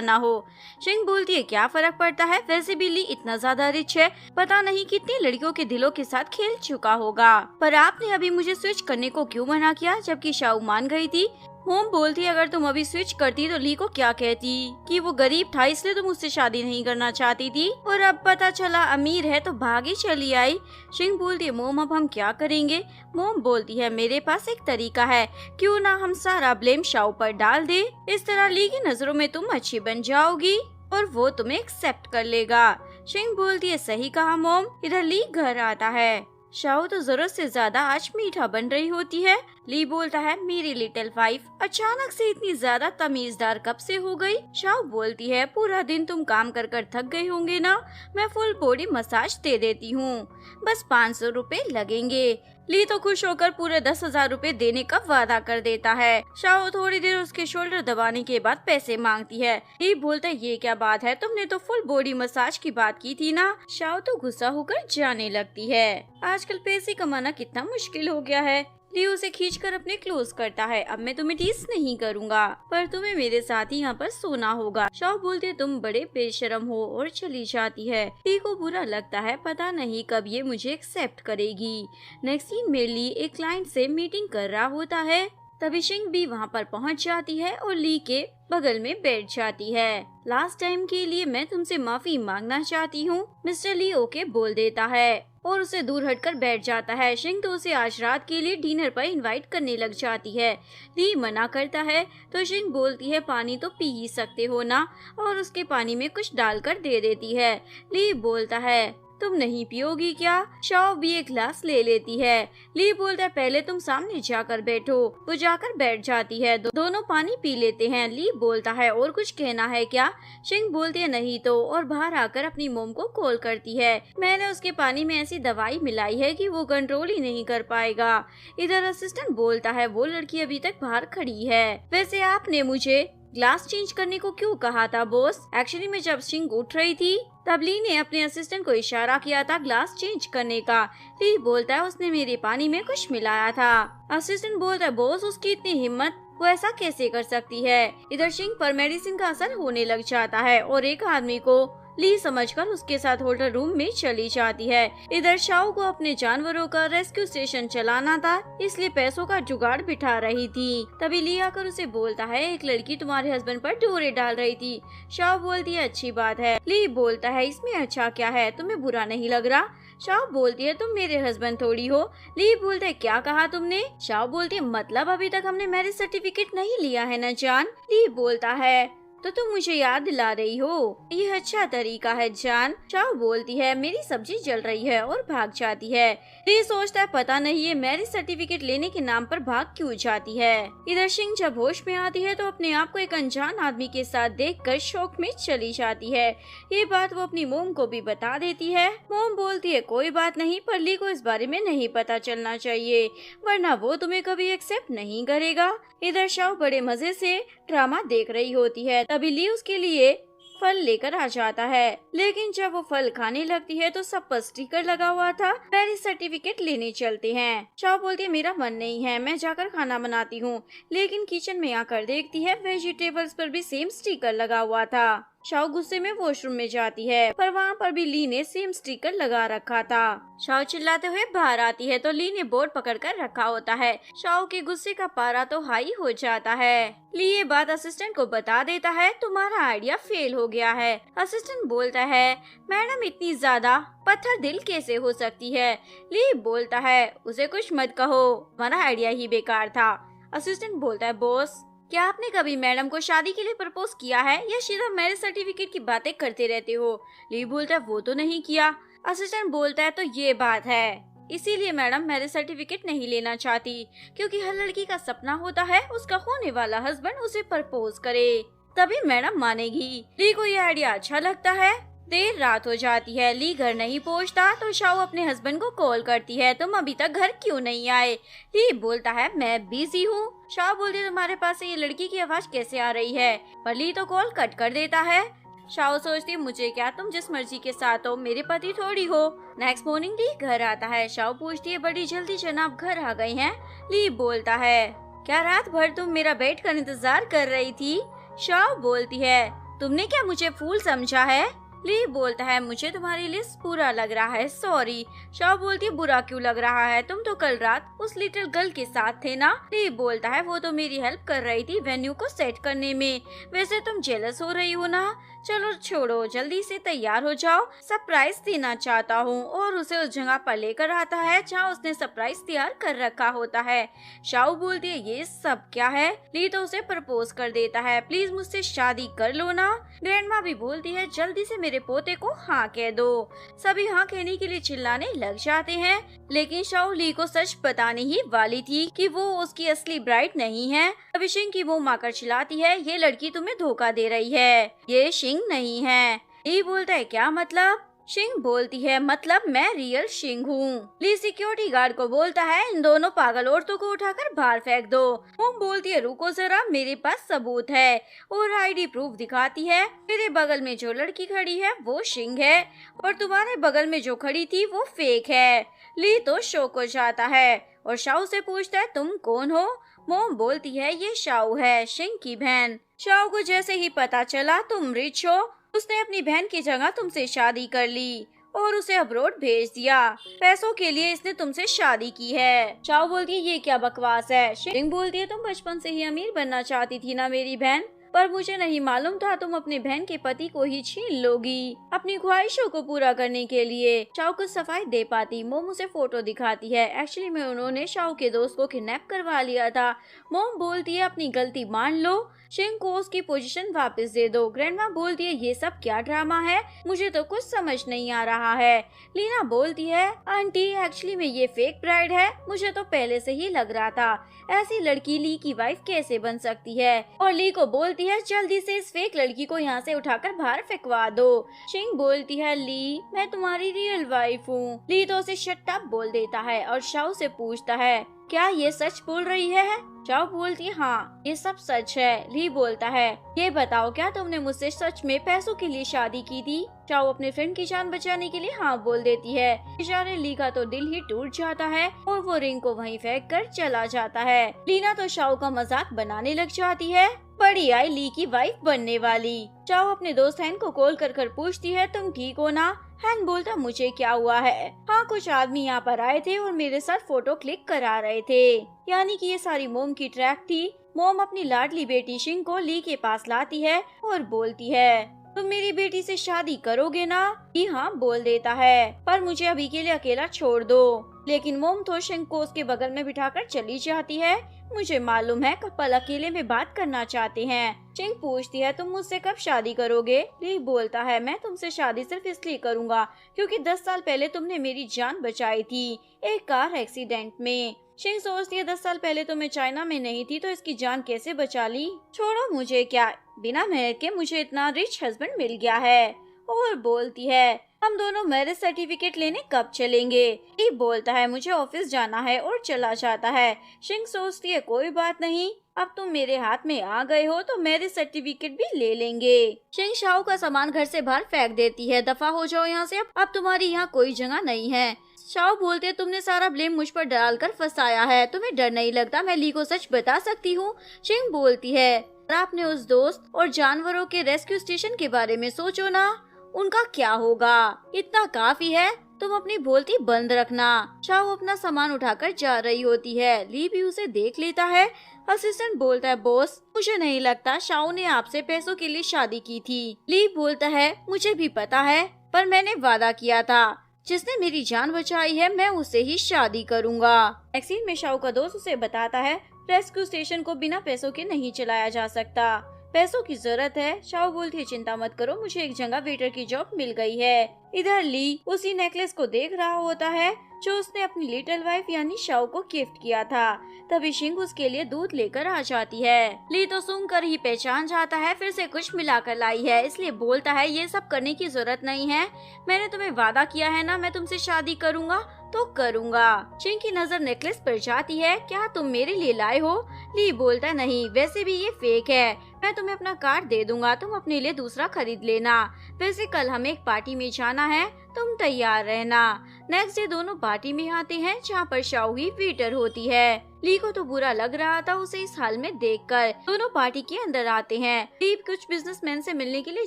ना हो। शिंग बोलती है क्या फर्क पड़ता है, वैसे भी ली इतना ज्यादा रिच है, पता नहीं कितनी लड़कियों के दिलों के साथ खेल चुका होगा। पर आपने अभी मुझे स्विच करने को क्यों मना किया जबकि शाओ मान गई थी। मोम बोलती अगर तुम अभी स्विच करती तो ली को क्या कहती कि वो गरीब था इसलिए तुम उससे शादी नहीं करना चाहती थी और अब पता चला अमीर है तो भागी चली आई। शिंग बोलती है मोम अब हम क्या करेंगे। मोम बोलती है मेरे पास एक तरीका है, क्यों ना हम सारा ब्लेम शाओ पर डाल दे, इस तरह ली की नजरों में तुम अच्छी बन जाओगी और वो तुम्हें एक्सेप्ट कर लेगा। शिंग बोलती है सही कहा मोम। इधर ली घर आता है। शाओ तो जरूरत से ज्यादा आज मीठा बन रही होती है। ली बोलता है मेरी लिटिल वाइफ अचानक से इतनी ज्यादा तमीजदार कब से हो गई। शाओ बोलती है पूरा दिन तुम काम कर कर थक गई होंगे ना, मैं फुल बॉडी मसाज दे देती हूँ, बस 500 रुपए लगेंगे। ली तो खुश होकर पूरे 10,000 रुपए देने का वादा कर देता है। शाओ थोड़ी देर उसके शोल्डर दबाने के बाद पैसे मांगती है। ली बोलता है ये क्या बात है, तुमने तो फुल बॉडी मसाज की बात की थी ना। शाओ तो गुस्सा होकर जाने लगती है। आजकल पैसे कमाना कितना मुश्किल हो गया है। ली उसे खींचकर अपने क्लोज करता है। अब मैं तुम्हें टीज नहीं करूँगा पर तुम्हें मेरे साथ ही यहाँ पर सोना होगा। शाओ बोलते है तुम बड़े बेशरम हो और चली जाती है। ली को बुरा लगता है, पता नहीं कब ये मुझे एक्सेप्ट करेगी। नेक्स्ट सीन में ली एक क्लाइंट से मीटिंग कर रहा होता है। तभी शिंग भी वहाँ पर पहुँच जाती है और ली के बगल में बैठ जाती है। लास्ट टाइम के लिए मैं तुमसे माफी मांगना चाहती हूँ। मिस्टर ली ओके बोल देता है और उसे दूर हटकर बैठ जाता है। शिंग तो उसे आज रात के लिए डिनर पर इनवाइट करने लग जाती है। ली मना करता है तो शिंग बोलती है पानी तो पी ही सकते हो ना, और उसके पानी में कुछ डालकर दे देती है। ली बोलता है तुम नहीं पियोगी क्या। शाओ भी एक ग्लास ले लेती है। ली बोलता है पहले तुम सामने जाकर बैठो। वो जाकर बैठ जाती है। दोनों पानी पी लेते हैं। ली बोलता है और कुछ कहना है क्या। शिंग बोलती है नहीं तो, और बाहर आकर अपनी मोम को कॉल करती है। मैंने उसके पानी में ऐसी दवाई मिलाई है कि वो कंट्रोल ही नहीं कर पाएगा। इधर असिस्टेंट बोलता है वो लड़की अभी तक बाहर खड़ी है, वैसे आपने मुझे ग्लास चेंज करने को क्यों कहा था बॉस। एक्चुअली में जब शिंग उठ रही थी तब ली ने अपने असिस्टेंट को इशारा किया था ग्लास चेंज करने का। ली बोलता है उसने मेरे पानी में कुछ मिलाया था। असिस्टेंट बोलता है बॉस उसकी इतनी हिम्मत, वो ऐसा कैसे कर सकती है। इधर शिंग पर मेडिसिन का असर होने लग जाता है और एक आदमी को ली समझकर उसके साथ होटल रूम में चली जाती है। इधर शाओ को अपने जानवरों का रेस्क्यू स्टेशन चलाना था, इसलिए पैसों का जुगाड़ बिठा रही थी। तभी ली आकर उसे बोलता है एक लड़की तुम्हारे हस्बैंड पर डोरे डाल रही थी। शाओ बोलती है अच्छी बात है। ली बोलता है इसमें अच्छा क्या है, तुम्हें बुरा नहीं लग रहा। शाओ बोलती है तुम मेरे हस्बैंड थोड़ी हो। ली बोलते है क्या कहा तुमने। शाओ बोलती है मतलब अभी तक हमने मैरिज सर्टिफिकेट नहीं लिया है न जान। ली बोलता है तो तुम मुझे याद दिला रही हो, ये अच्छा तरीका है जान। शाओ बोलती है मेरी सब्जी जल रही है और भाग जाती है। ली सोचता है पता नहीं ये मैरिज सर्टिफिकेट लेने के नाम पर भाग क्यों जाती है। इधर शिंग जब होश में आती है तो अपने आप को एक अनजान आदमी के साथ देखकर शौक में चली जाती है। ये बात वो अपनी मोम को भी बता देती है। मोम बोलती है कोई बात नहीं, पर ली को इस बारे में नहीं पता चलना चाहिए वरना वो तुम्हें कभी एक्सेप्ट नहीं करेगा। इधर शाओ बड़े मजे से ड्रामा देख रही होती है। तभी ली उसके लिए फल लेकर आ जाता है, लेकिन जब वो फल खाने लगती है तो सब पर स्टिकर लगा हुआ था मैरिज सर्टिफिकेट लेने चलते हैं। शाओ बोलती है मेरा मन नहीं है, मैं जाकर खाना बनाती हूँ। लेकिन किचन में आकर देखती है वेजिटेबल्स पर भी सेम स्टिकर लगा हुआ था। शाओ गुस्से में वॉशरूम में जाती है, पर वहाँ पर भी ली ने सेम स्टिकर लगा रखा था। शाओ चिल्लाते हुए बाहर आती है तो ली ने बोर्ड पकड़कर रखा होता है। शाओ के गुस्से का पारा तो हाई हो जाता है। ली ये बात असिस्टेंट को बता देता है तुम्हारा आइडिया फेल हो गया है। असिस्टेंट बोलता है मैडम इतनी ज्यादा पत्थर दिल कैसे हो सकती है। ली बोलता है उसे कुछ मत कहो, तुम्हारा आइडिया ही बेकार था। असिस्टेंट बोलता है बॉस क्या आपने कभी मैडम को शादी के लिए प्रपोज किया है या सिर्फ मैरिज सर्टिफिकेट की बातें करते रहते हो? ली बोलता है वो तो नहीं किया। असिस्टेंट बोलता है तो ये बात है, इसीलिए मैडम मैरिज सर्टिफिकेट नहीं लेना चाहती, क्योंकि हर लड़की का सपना होता है उसका होने वाला हस्बैंड उसे प्रपोज करे, तभी मैडम मानेगी। ली को ये आइडिया अच्छा लगता है। देर रात हो जाती है, ली घर नहीं पहुंचता तो शाओ अपने हस्बैंड को कॉल करती है, तुम अभी तक घर क्यों नहीं आए? ली बोलता है मैं बिजी हूँ। शाओ बोलती है तुम्हारे पास से ये लड़की की आवाज कैसे आ रही है? पर ली तो कॉल कट कर देता है। शाओ सोचती है मुझे क्या, तुम जिस मर्जी के साथ हो, मेरे पति थोड़ी हो। नेक्स्ट मॉर्निंग ली घर आता है। शाओ पूछती है बड़ी जल्दी जनाब घर आ गई हैं? ली बोलता है क्या रात भर तुम मेरा बैठ कर इंतजार कर रही थी? शाओ बोलती है तुमने क्या मुझे फूल समझा है? ली बोलता है मुझे तुम्हारी लिस्ट बुरा लग रहा है, सॉरी। शाओ बोलती है बुरा क्यों लग रहा है, तुम तो कल रात उस लिटिल गर्ल के साथ थे ना? ली बोलता है वो तो मेरी हेल्प कर रही थी वेन्यू को सेट करने में, वैसे तुम जेलस हो रही हो ना? चलो छोड़ो, जल्दी से तैयार हो जाओ, सरप्राइज देना चाहता हूँ। और उसे उस जगह पर लेकर आता है जहाँ उसने सरप्राइज तैयार कर रखा होता है। शाओ बोलती है ये सब क्या है? ली तो उसे प्रपोज कर देता है, प्लीज मुझसे शादी कर लो ना। ग्रैंडमा भी बोलती है जल्दी से मेरे पोते को हाँ कह दो। सभी हाँ कहने के लिए चिल्लाने लग जाते हैं, लेकिन शाओ ली को सच बताने ही वाली थी कि वो उसकी असली ब्राइड नहीं है। तभी शिंग की वो माकर चिल्लाती है ये लड़की तुम्हें धोखा दे रही है, ये शिंग नहीं है। ली बोलता है क्या मतलब? शिंग बोलती है मतलब मैं रियल शिंग हूँ। ली सिक्योरिटी गार्ड को बोलता है इन दोनों पागल औरतों को उठाकर बाहर फेंक दो। मोम बोलती है रुको जरा, मेरे पास सबूत है, और आईडी प्रूफ दिखाती है। मेरे बगल में जो लड़की खड़ी है वो शिंग है, और तुम्हारे बगल में जो खड़ी थी वो फेक है। ली तो शॉक हो जाता है और शाओ से पूछता है तुम कौन हो? मोम बोलती है ये शाओ है, शिंग की बहन। शाओ को जैसे ही पता चला तुम रिच हो, उसने अपनी बहन की जगह तुमसे शादी कर ली और उसे अब्रोड भेज दिया। पैसों के लिए इसने तुमसे शादी की है। शाओ बोलती है ये क्या बकवास है? शिंग बोलती है तुम बचपन से ही अमीर बनना चाहती थी ना मेरी बहन, पर मुझे नहीं मालूम था तुम अपने बहन के पति को ही छीन लोगी अपनी ख्वाहिशों को पूरा करने के लिए। शाओ को सफाई दे पाती। मोम उसे फोटो दिखाती है, एक्चुअली में उन्होंने शाओ के दोस्त को किडनैप करवा लिया था। मोम बोलती है अपनी गलती मान लो, शिंग को उसकी पोजीशन वापस दे दो। ग्रैंडमा बोलती है ये सब क्या ड्रामा है, मुझे तो कुछ समझ नहीं आ रहा है। लीना बोलती है आंटी एक्चुअली में ये फेक ब्राइड है, मुझे तो पहले से ही लग रहा था, ऐसी लड़की ली की वाइफ कैसे बन सकती है? और ली को बोलती है जल्दी से इस फेक लड़की को यहाँ से उठाकर बाहर फेंकवा दो। शिंग बोलती है ली मैं तुम्हारी रियल वाइफ हूँ। ली तो उसे शट अप बोल देता है और शाओ से पूछता है क्या ये सच बोल रही है? शाओ बोलती है हाँ ये सब सच है। ली बोलता है ये बताओ क्या तुमने मुझसे सच में पैसों के लिए शादी की थी? शाओ अपने फ्रेंड की जान बचाने के लिए हाँ बोल देती है। बेचारे ली का तो दिल ही टूट जाता है और वो रिंग को वहीं फेंक कर चला जाता है। लीना तो शाओ का मजाक बनाने लग जाती है, बड़ी आई ली की वाइफ बनने वाली। शाओ अपने दोस्त हैन को कॉल कर पूछती है तुम ठीक हो ना? हैन बोलता मुझे क्या हुआ है, हाँ कुछ आदमी यहाँ पर आए थे और मेरे साथ फोटो क्लिक करा रहे थे। यानी कि ये सारी मोम की ट्रैक थी। मोम अपनी लाडली बेटी शिंग को ली के पास लाती है और बोलती है तुम मेरी बेटी से शादी करोगे ना? ली हाँ बोल देता है, पर मुझे अभी के लिए अकेला छोड़ दो। लेकिन मोम तो शिंग को उसके बगल में बिठाकर चली जाती है। मुझे मालूम है कपल अकेले में बात करना चाहते हैं। शिंग पूछती है तुम मुझसे कब शादी करोगे? ली बोलता है मैं तुमसे शादी सिर्फ इसलिए करूँगा क्योंकि 10 साल पहले तुमने मेरी जान बचाई थी एक कार एक्सीडेंट में। शिंग सोचती है 10 साल पहले तो मैं चाइना में नहीं थी तो इसकी जान कैसे बचा ली? छोड़ो मुझे क्या, बिना मेहनत के मुझे इतना रिच हस्बैंड मिल गया है। और बोलती है हम दोनों मैरिज सर्टिफिकेट लेने कब चलेंगे? ली बोलता है मुझे ऑफिस जाना है और चला जाता है। शिंग सोचती है कोई बात नहीं, अब तुम मेरे हाथ में आ गए हो तो मैरिज सर्टिफिकेट भी ले लेंगे। शिंग शाओ का सामान घर से बाहर फेंक देती है, दफा हो जाओ यहाँ से, अब तुम्हारी यहाँ कोई जगह नहीं है। शाओ बोलते तुमने सारा ब्लेम मुझ पर डालकर फंसाया है, तुम्हें डर नहीं लगता मैं ली को सच बता सकती हूँ। शिंग बोलती है आपने उस दोस्त और जानवरों के रेस्क्यू स्टेशन के बारे में सोचो ना, उनका क्या होगा? इतना काफी है, तुम अपनी बोलती बंद रखना। शाओ अपना सामान उठाकर जा रही होती है। ली भी उसे देख लेता है। असिस्टेंट बोलता है बॉस मुझे नहीं लगता शाओ ने आपसे पैसों के लिए शादी की थी। ली बोलता है मुझे भी पता है, पर मैंने वादा किया था जिसने मेरी जान बचाई है मैं उससे ही शादी करूँगा। एक्सीन में शाओ का दोस्त उसे बताता है रेस्क्यू स्टेशन को बिना पैसों के नहीं चलाया जा सकता, पैसों की जरूरत है। शाओ बोलती है चिंता मत करो, मुझे एक जगह वेटर की जॉब मिल गई है। इधर ली उसी नेकलेस को देख रहा होता है जो उसने अपनी लिटिल वाइफ यानी शाओ को गिफ्ट किया था। तभी शिंग उसके लिए दूध लेकर आ जाती है। ली तो सुनकर ही पहचान जाता है, फिर से कुछ मिलाकर लाई है, इसलिए बोलता है ये सब करने की जरूरत नहीं है, मैंने तुम्हें वादा किया है ना मैं तुमसे शादी करूंगा तो करूंगा। शिंग की नजर नेकलेस पर जाती है, क्या तुम मेरे लिए लाए हो? ली बोलता नहीं, वैसे भी ये फेक है, मैं तुम्हें अपना कार्ड दे दूंगा, तुम अपने लिए दूसरा खरीद लेना। वैसे कल हमें एक पार्टी में जाना है, तुम तैयार रहना। नेक्स्ट डे दोनों पार्टी में आते हैं जहाँ पर शाओ ही वेटर होती है। ली को तो बुरा लग रहा था उसे इस हाल में देखकर। दोनों पार्टी के अंदर आते हैं। ली कुछ बिजनेसमैन से मिलने के लिए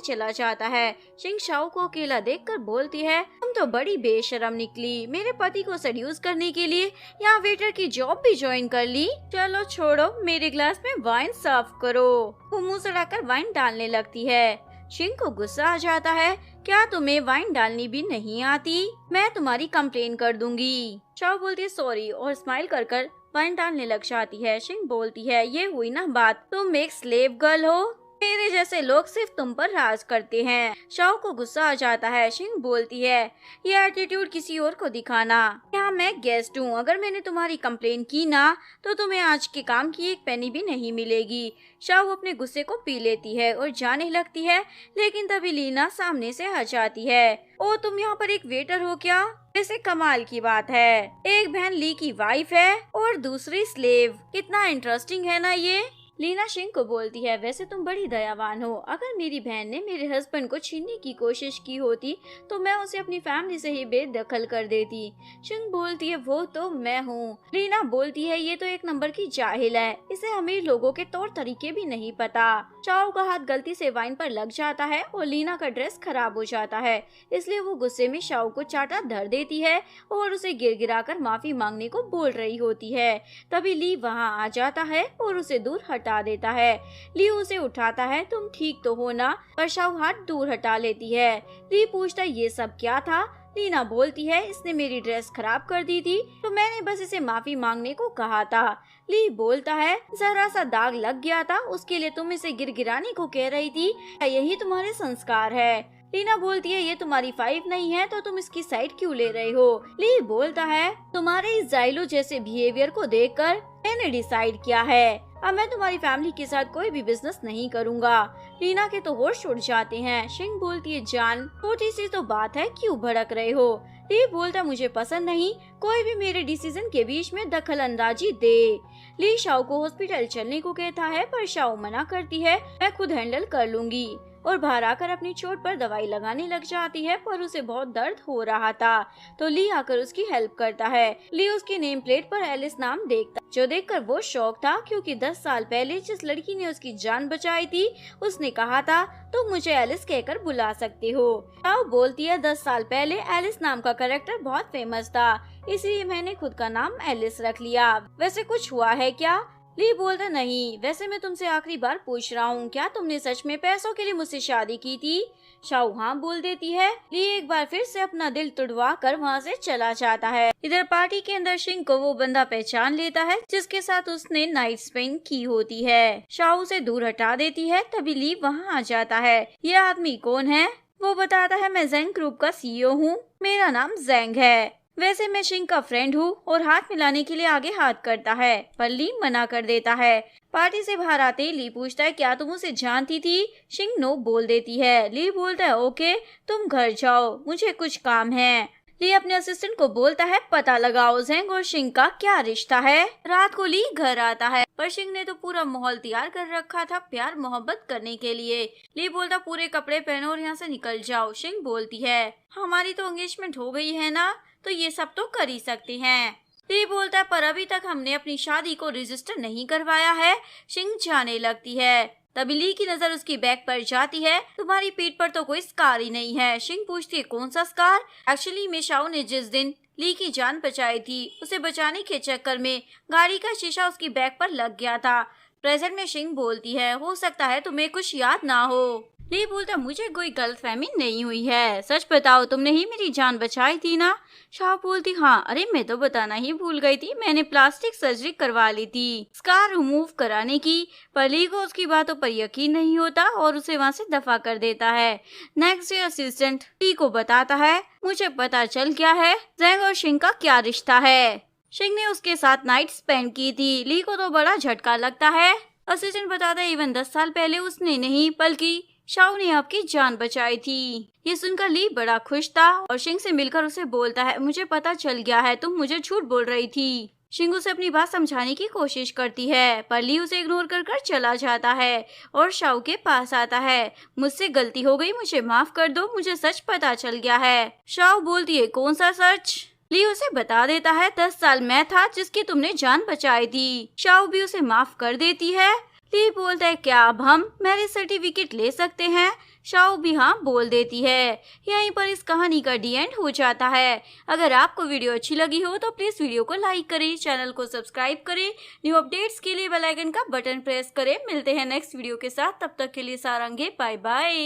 चला जाता है। शिंग शाओ को अकेला देखकर बोलती है, तुम तो बड़ी बेशरम निकली, मेरे पति को सेड्यूस करने के लिए यहाँ वेटर की जॉब भी ज्वाइन कर ली। चलो छोड़ो, मेरे ग्लास में वाइन सर्व करो। वो मुँह सड़ाकर वाइन डालने लगती है। शिंग को गुस्सा आ जाता है, क्या तुम्हें वाइन डालनी भी नहीं आती? मैं तुम्हारी कंप्लेन कर दूंगी। शाओ बोलती है सॉरी और स्माइल कर कर वाइन डालने लग जाती है। शिंग बोलती है ये हुई ना बात, तुम एक स्लेव गर्ल हो, मेरे जैसे लोग सिर्फ तुम पर राज करते हैं। शाओ को गुस्सा आ जाता है। शिंग बोलती है ये एटीट्यूड किसी और को दिखाना, यहाँ मैं गेस्ट हूँ, अगर मैंने तुम्हारी कंप्लेन की ना तो तुम्हें आज के काम की एक पेनी भी नहीं मिलेगी। शाओ अपने गुस्से को पी लेती है और जाने लगती है, लेकिन तभी लीना सामने से आ जाती है। ओ तुम यहाँ पर एक वेटर हो क्या? वैसे कमाल की बात है, एक बहन ली की वाइफ है और दूसरी स्लेव, कितना इंटरेस्टिंग है ना ये। लीना शिंग को बोलती है वैसे तुम बड़ी दयावान हो, अगर मेरी बहन ने मेरे हस्बैंड को छीनने की कोशिश की होती तो मैं उसे अपनी फैमिली से ही बेदखल कर देती। शिंग बोलती है वो तो मैं हूँ। लीना बोलती है ये तो एक नंबर की जाहिल है, इसे अमीर लोगों के तौर तरीके भी नहीं पता। शाओ का हाथ गलती से वाइन पर लग जाता है और लीना का ड्रेस खराब हो जाता है, इसलिए वो गुस्से में शाओ को चाटा धर देती है और उसे गिड़गिड़ा कर माफी मांगने को बोल रही होती है। तभी ली वहाँ आ जाता है और उसे दूर हटा देता है। ली उसे उठाता है, तुम ठीक तो हो ना? पर शाओ हाथ दूर हटा लेती है। ली पूछता है ये सब क्या था? लीना बोलती है इसने मेरी ड्रेस खराब कर दी थी तो मैंने बस इसे माफी मांगने को कहा था। ली बोलता है जरा सा दाग लग गया था, उसके लिए तुम इसे गिरगिराने को कह रही थी, यही तुम्हारे संस्कार है। लीना बोलती है ये तुम्हारी फाइव नहीं है तो तुम इसकी साइड क्यों ले रहे हो? ली बोलता है तुम्हारे इस जाइलो जैसे बिहेवियर को देखकर मैंने डिसाइड किया है, अब मैं तुम्हारी फैमिली के साथ कोई भी बिजनेस नहीं करूँगा। लीना के तो होश उड़ जाते हैं। शिंग बोलती है जान छोटी सी तो बात है, क्यों भड़क रहे हो? ली बोलता मुझे पसंद नहीं कोई भी मेरे डिसीजन के बीच में दखल अंदाजी दे। ली शाओ को हॉस्पिटल चलने को कहता है पर शाओ मना करती है, मैं खुद हैंडल कर लूंगी, और बाहर आकर अपनी चोट पर दवाई लगाने लग जाती है पर उसे बहुत दर्द हो रहा था तो ली आकर उसकी हेल्प करता है। ली उसकी नेम प्लेट पर एलिस नाम देखता जो देखकर वो शौक था, क्योंकि 10 साल पहले जिस लड़की ने उसकी जान बचाई थी उसने कहा था तुम मुझे एलिस कहकर बुला सकते हो। शाओ बोलती है 10 साल पहले एलिस नाम का कैरेक्टर बहुत फेमस था, इसलिए मैंने खुद का नाम एलिस रख लिया। वैसे कुछ हुआ है क्या? ली बोलता नहीं, वैसे मैं तुमसे आखिरी बार पूछ रहा हूँ, क्या तुमने सच में पैसों के लिए मुझसे शादी की थी? शाओ हाँ बोल देती है। ली एक बार फिर से अपना दिल तुड़वा कर वहाँ से चला जाता है। इधर पार्टी के अंदर शिंग को वो बंदा पहचान लेता है जिसके साथ उसने नाइट स्पेंड की होती है। शाओ उसे दूर हटा देती है। तभी ली वहाँ आ जाता है। ये आदमी कौन है? वो बताता है मैं जेंग ग्रुप का सीईओ हूँ, मेरा नाम जेंग है। वैसे मैं शिंग का फ्रेंड हूँ, और हाथ मिलाने के लिए आगे हाथ करता है पर ली मना कर देता है। पार्टी से बाहर आते ही ली पूछता है क्या तुम उसे जानती थी? शिंग नो बोल देती है। ली बोलता है ओके तुम घर जाओ, मुझे कुछ काम है। ली अपने असिस्टेंट को बोलता है पता लगाओ जेंग और शिंग का क्या रिश्ता है। रात को ली घर आता है पर शिंग ने तो पूरा माहौल तैयार कर रखा था प्यार मोहब्बत करने के लिए। ली बोलता पूरे कपड़े पहनो और यहाँ से निकल जाओ। शिंग बोलती है हमारी तो एंगेजमेंट हो गई है ना, तो ये सब तो कर ही सकते हैं। ली बोलता है पर अभी तक हमने अपनी शादी को रजिस्टर नहीं करवाया है। शिंग जाने लगती है। तभी ली की नजर उसकी बैग पर जाती है। तुम्हारी पीठ पर तो कोई स्कार ही नहीं है। शिंग पूछती है कौन सा स्कार? एक्चुअली में शाओ ने जिस दिन ली की जान बचाई थी उसे बचाने के चक्कर में गाड़ी का शीशा उसकी बैग पर लग गया था। प्रेजेंट में शिंग बोलती है हो सकता है तुम्हें कुछ याद ना हो। ली बोलता मुझे कोई गलतफहमी नहीं हुई है, सच बताओ तुमने ही मेरी जान बचाई थी ना। शाओ बोलती हाँ, अरे मैं तो बताना ही भूल गई थी, मैंने प्लास्टिक सर्जरी करवा ली थी स्कार रिमूव कराने की। पर ली को उसकी बातों पर यकीन नहीं होता और उसे वहाँ से दफा कर देता है। नेक्स्ट डे असिस्टेंट ली को बताता है मुझे पता चल गया है ज़ेंग और शिंग का क्या रिश्ता है। शिंग ने उसके साथ नाइट स्पेंड की थी। ली को तो बड़ा झटका लगता है। असिस्टेंट बताता है इवन 10 साल पहले उसने नहीं बल्कि शाओ ने आपकी जान बचाई थी। ये सुनकर ली बड़ा खुश था और शिंग से मिलकर उसे बोलता है मुझे पता चल गया है तुम मुझे झूठ बोल रही थी। शिंग उसे अपनी बात समझाने की कोशिश करती है पर ली उसे इग्नोर कर चला जाता है और शाओ के पास आता है। मुझसे गलती हो गई, मुझे माफ कर दो, मुझे सच पता चल गया है। शाओ बोलती है कौन सा सच? ली उसे बता देता है 10 साल मैं था जिसकी तुमने जान बचाई थी। शाओ भी उसे माफ कर देती है। ली बोलता है क्या अब हम मैरिज सर्टिफिकेट ले सकते हैं? शाओ भी हाँ बोल देती है। यहीं पर इस कहानी का डी एंड हो जाता है। अगर आपको वीडियो अच्छी लगी हो तो प्लीज वीडियो को लाइक करें, चैनल को सब्सक्राइब करें, न्यू अपडेट्स के लिए बेल आइकन का बटन प्रेस करें। मिलते हैं नेक्स्ट वीडियो के साथ, तब तक के लिए सारंगे बाय बाय।